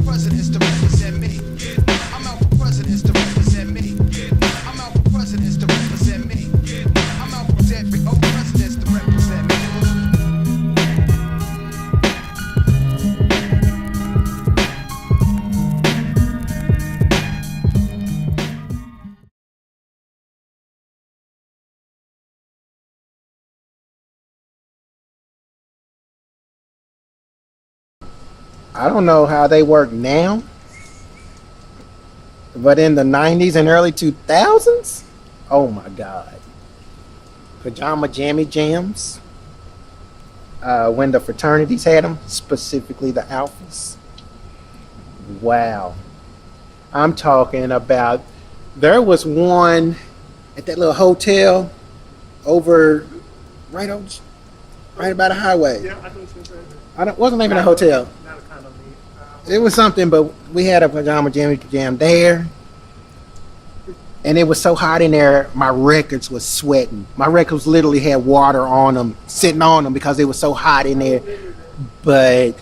presidents to represent me. I'm out for presidents to represent me. I'm out for presidents to represent me. I'm out for every old presidents to represent me. I don't know how they work now, but in the 90s and early 2000s, oh my God. Pajama Jammy Jams, when the fraternities had them, specifically the Alphas. Wow. I'm talking about, there was one at that little hotel over, right by the highway. Yeah, I think so. Wasn't even a hotel. It was something, but we had a Pajama Jam there. And it was so hot in there, my records was sweating. My records literally had water on them, sitting on them because it was so hot in there. But,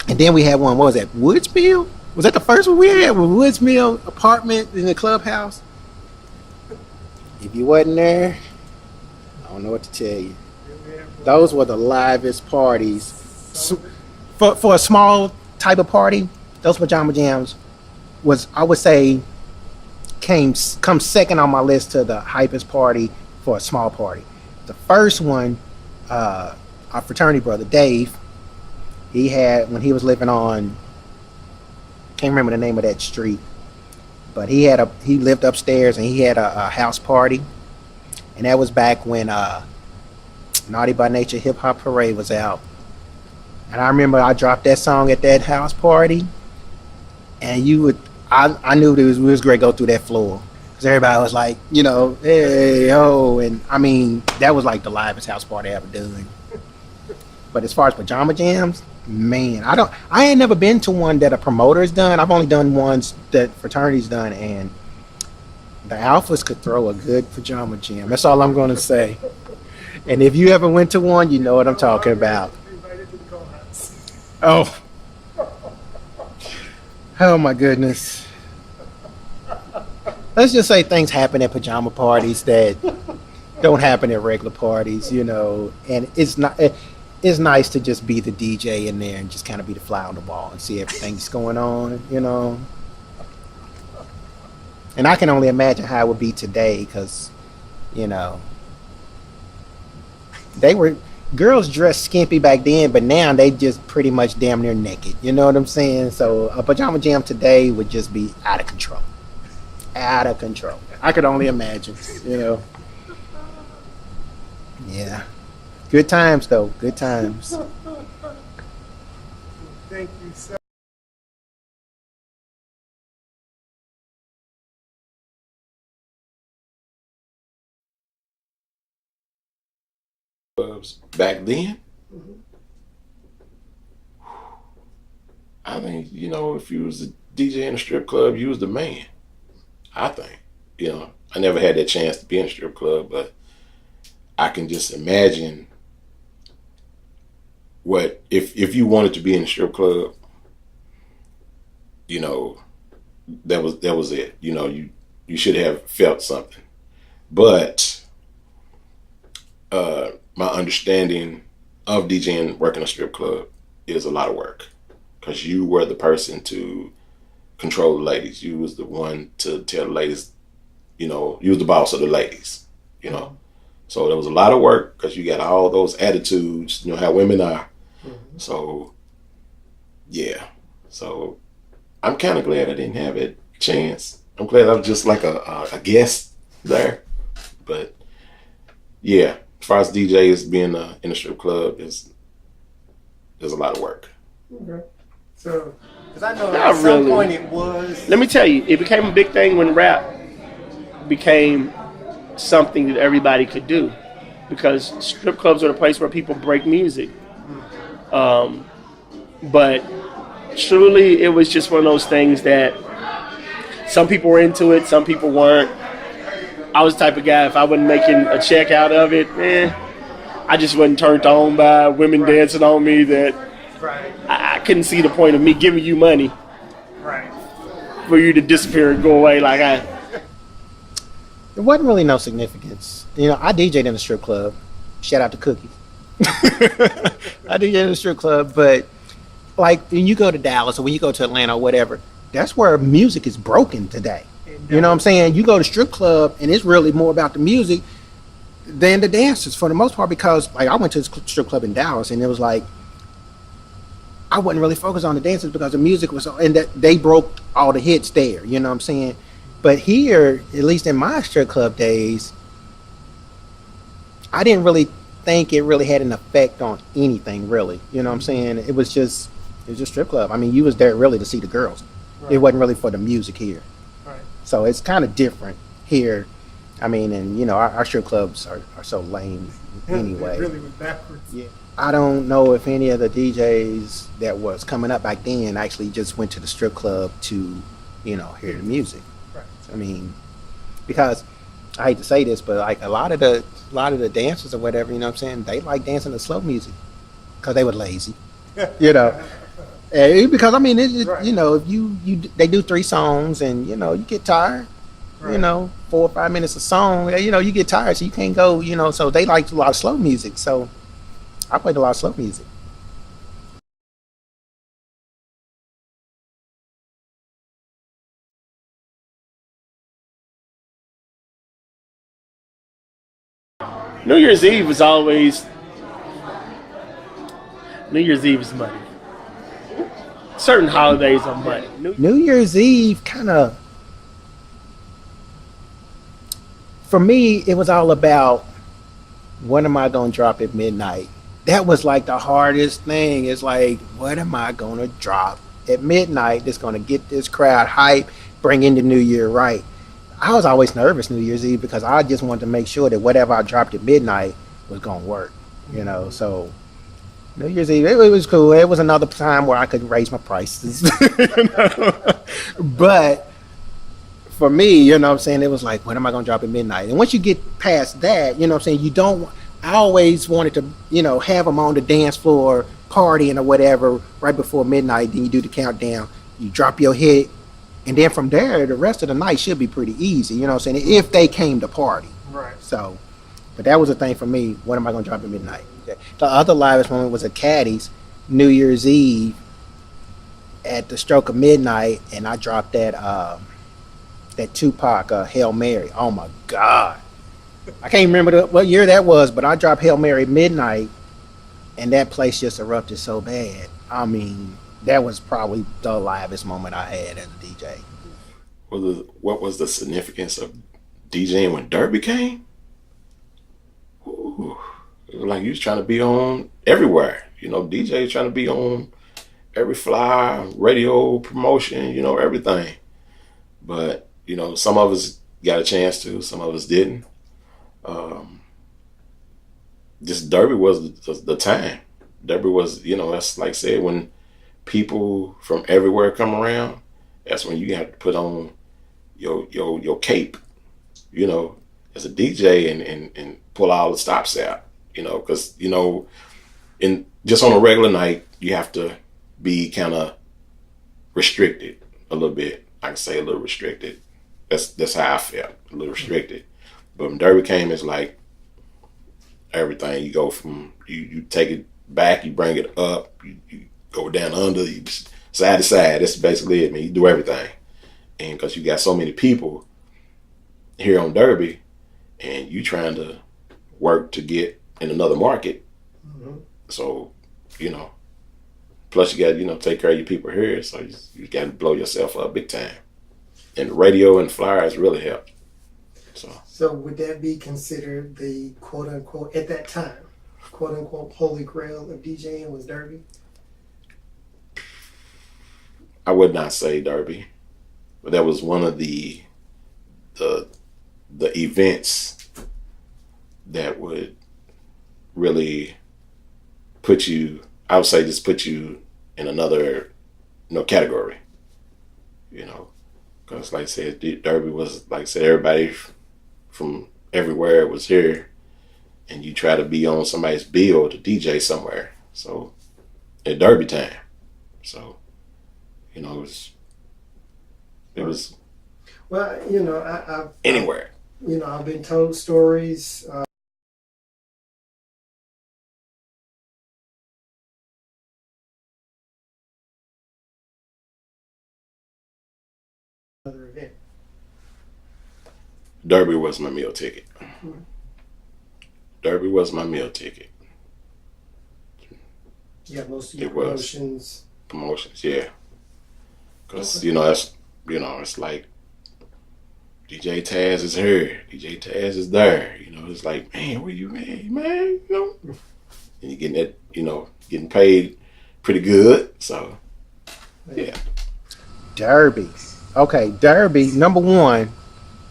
and then we had one, what was that, Woodsmill? Was that the first one we had? Woodsmill apartment in the clubhouse? If you wasn't there, I don't know what to tell you. Those were the livest parties. So, for a small type of party, those Pajama Jams was, I would say, come second on my list to the hypest party for a small party. The first one, our fraternity brother Dave, he had, when he was living on, can't remember the name of that street, but he lived upstairs and he had a house party, and that was back when Naughty by Nature Hip Hop Parade was out. And I remember I dropped that song at that house party, and I knew we was great to go through that floor. Because everybody was like, you know, hey, oh, and I mean, that was like the livest house party I ever done. But as far as Pajama Jams, man, I ain't never been to one that a promoter's done. I've only done ones that fraternity's done, and the Alphas could throw a good Pajama Jam. That's all I'm going to say. And if you ever went to one, you know what I'm talking about. Oh. Oh my goodness. Let's just say things happen at pajama parties that don't happen at regular parties, you know, and it's nice to just be the DJ in there and just kind of be the fly on the wall and see everything that's going on, you know. And I can only imagine how it would be today because, you know, girls dressed skimpy back then, but now they just pretty much damn near naked. You know what I'm saying? So a Pajama Jam today would just be out of control. Out of control. I could only imagine, you know. Yeah. Good times, though. Good times. Thank you so back then. I think, you know, if you was a DJ in a strip club, you was the man. I think, you know, I never had that chance to be in a strip club, but I can just imagine what if you wanted to be in a strip club, you know, that was it. You know, you should have felt something. But my understanding of DJing working a strip club is a lot of work because you were the person to control the ladies. You was the one to tell the ladies, you know, you was the boss of the ladies, you know. So there was a lot of work because you got all those attitudes, you know, how women are. Mm-hmm. So, yeah. So I'm kind of glad I didn't have that chance. I'm glad I was just like a guest there. But, yeah. As far as DJs being in a strip club, there's a lot of work. Okay. So, because I know at some point it was. Let me tell you, it became a big thing when rap became something that everybody could do, because strip clubs are the place where people break music. But truly, it was just one of those things that some people were into it, some people weren't. I was the type of guy, if I wasn't making a check out of it, I just wasn't turned on by women dancing on me that Right. I couldn't see the point of me giving you money Right. for you to disappear and go away. Like There wasn't really no significance. You know, I DJ'd in a strip club. Shout out to Cookie. I DJ'd in a strip club, but like when you go to Dallas or when you go to Atlanta or whatever, that's where music is broken today. You know what I'm saying? You go to strip club and it's really more about the music than the dances for the most part, because like I went to this strip club in Dallas and it was like I wasn't really focused on the dances because the music was and that they broke all the hits there. You know what I'm saying? But here, at least in my strip club days, I didn't really think it really had an effect on anything really. You know what I'm saying? It was just strip club. I mean, you was there really to see the girls. Right. It wasn't really for the music here. Right. So it's kind of different here. I mean, and you know, our strip clubs are so lame anyway. It really was backwards. Yeah. I don't know if any of the DJs that was coming up back then actually just went to the strip club to, you know, hear the music. Right. I mean, because I hate to say this, but like a lot of the dancers or whatever, you know what I'm saying, they like dancing to slow music because they were lazy, you know. Because I mean, Right. you know, if they do 3 songs and you know you get tired. Right. You know, 4 or 5 minutes a song, you know, you get tired, so you can't go, you know, so they like a lot of slow music. So I played a lot of slow music. New Year's Eve is always New Year's Eve is money. Certain holidays are money. New Year's Eve kind of, for me, it was all about what am I going to drop at midnight? That was like the hardest thing. It's like, what am I going to drop at midnight that's going to get this crowd hype, bring in the new year right? I was always nervous New Year's Eve because I just wanted to make sure that whatever I dropped at midnight was going to work, you know? So New Year's Eve, it was cool. It was another time where I could raise my prices, you know? But for me, you know what I'm saying, it was like, when am I going to drop at midnight? And once you get past that, you know what I'm saying, I always wanted to, you know, have them on the dance floor partying or whatever right before midnight. Then you do the countdown, you drop your hit, and then from there, the rest of the night should be pretty easy, you know what I'm saying, if they came to party. Right. So, but that was the thing for me, when am I going to drop at midnight? The other livest moment was at Caddy's, New Year's Eve, at the stroke of midnight, and I dropped that Tupac Hail Mary. Oh my God. I can't remember what year that was, but I dropped Hail Mary midnight, and that place just erupted so bad. I mean, that was probably the livest moment I had as a DJ. What was the significance of DJing when Derby came? Ooh, it was like you was trying to be on everywhere. You know, DJ trying to be on every flyer, radio promotion, you know, everything. But, you know, some of us got a chance to, some of us didn't. Just Derby was the time. Derby was, you know, that's like I said, when people from everywhere come around, that's when you have to put on your cape, you know, as a DJ and pull all the stops out, you know, because, you know, just on a regular night, you have to be kind of restricted a little bit. I can say a little restricted. That's how I felt, a little restricted. But when Derby came, it's like everything. You go from, you take it back, you bring it up, you go down under, you side to side. That's basically it, man. You do everything. And because you got so many people here on Derby, and you trying to work to get in another market. Mm-hmm. So, you know, plus you got to, you know, take care of your people here. So you got to blow yourself up big time. And the radio and flyers really helped. So would that be considered the quote unquote, at that time, quote unquote, holy grail of DJing was Derby? I would not say Derby, but that was one of the events that would really put you, I would say, just put you in another, you know, category. You know, because like I said, Derby was, like I said, everybody from everywhere was here, and you try to be on somebody's bill to DJ somewhere. So at Derby time. So, you know, it was Well, you know, I've anywhere. you know, I've been told stories. Other event. Derby was my meal ticket. Mhm. Derby was my meal ticket. Yeah, most of your It was. promotions. Promotions, yeah. Because, Okay. you know, it's like DJ Tazz is here. DJ Tazz is there. You know, it's like, man, where you at, man? You know? And you're getting that, you know, getting paid pretty good. So, yeah. Derby. Okay, Derby, number one,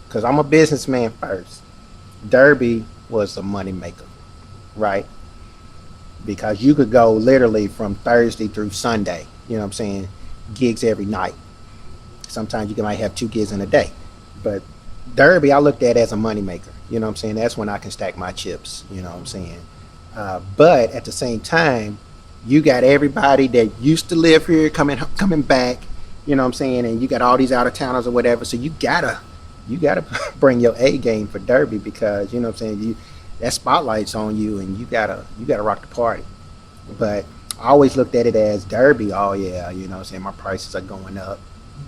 because I'm a businessman first. Derby was a moneymaker, right? Because you could go literally from Thursday through Sunday, you know what I'm saying? Gigs every night. Sometimes you might have 2 gigs in a day. But Derby, I looked at as a moneymaker. You know what I'm saying? That's when I can stack my chips, you know what I'm saying? But at the same time, you got everybody that used to live here coming back, you know what I'm saying? And you got all these out-of-towners or whatever. So you gotta bring your A game for Derby because, you know what I'm saying, that spotlight's on you and you gotta rock the party. But I always looked at it as Derby, oh yeah, you know what I'm saying, my prices are going up.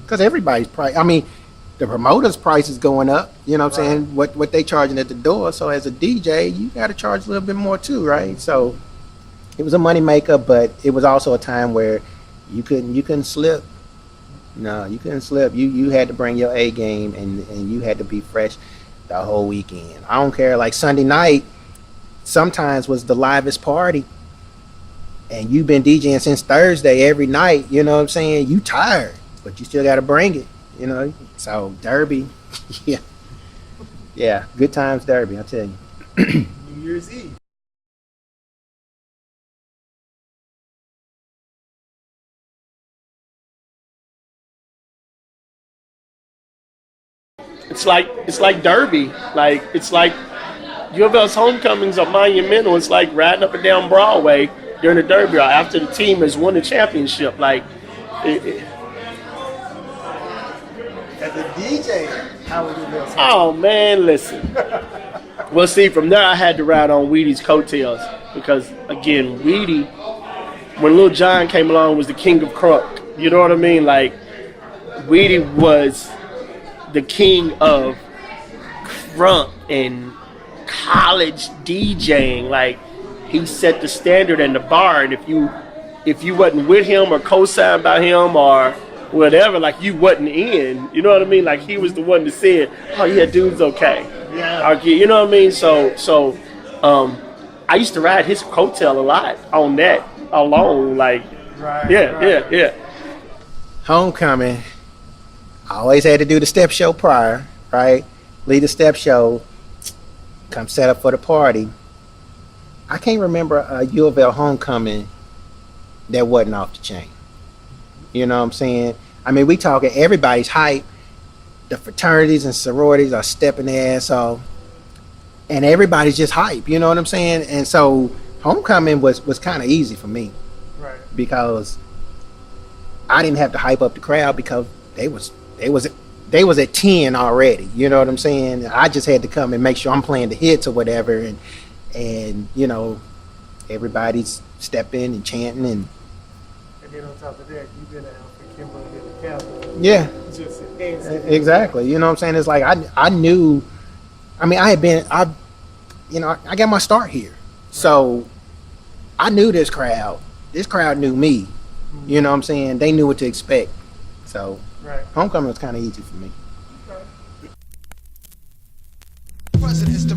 Because everybody's price, I mean, the promoter's price is going up, you know what I'm saying, what they charging at the door. So as a DJ, you gotta charge a little bit more too, right? So it was a money maker, but it was also a time where you couldn't slip. No, you couldn't slip. You had to bring your A game and you had to be fresh the whole weekend. I don't care. Like Sunday night, sometimes was the livest party. And you've been DJing since Thursday every night, you know what I'm saying? You tired, but you still got to bring it, you know? So Derby, yeah. Yeah, good times Derby, I tell you. New Year's Eve. It's like Derby. Like it's like U of L's homecomings are monumental. It's like riding up and down Broadway during the Derby or after the team has won the championship. Like, As a DJ, how would you feel? oh man, listen. Well, see, from there I had to ride on Weedy's coattails because again, Weedy, when Lil Jon came along, was the king of crunk. You know what I mean? Like, Weedy was the king of crunk and college DJing. Like, he set the standard and the bar, and if you wasn't with him or co-signed by him or whatever, like you wasn't in. You know what I mean? Like, he was the one that said, "Oh yeah, dude's okay." Yeah. Okay, you know what I mean? So, I used to ride his coattail a lot on that alone. Like, Right. yeah, right. yeah. Homecoming, I always had to do the step show prior, right? Lead the step show, come set up for the party. I can't remember a U of L homecoming that wasn't off the chain. You know what I'm saying? I mean, we talking everybody's hype. The fraternities and sororities are stepping their ass off. And everybody's just hype, you know what I'm saying? And so homecoming was kind of easy for me Right. because I didn't have to hype up the crowd because they was at 10 already. You know what I'm saying? I just had to come and make sure I'm playing the hits or whatever, and you know, everybody's stepping and chanting and And then on top of that, you've been out for Kimberly and the Cowboys. yeah, Just enhancing. exactly. You know what I'm saying? It's like I knew. I mean, I got my start here, so I knew this crowd. This crowd knew me. You know what I'm saying? They knew what to expect. So Right. homecoming was kind of easy for me. President's the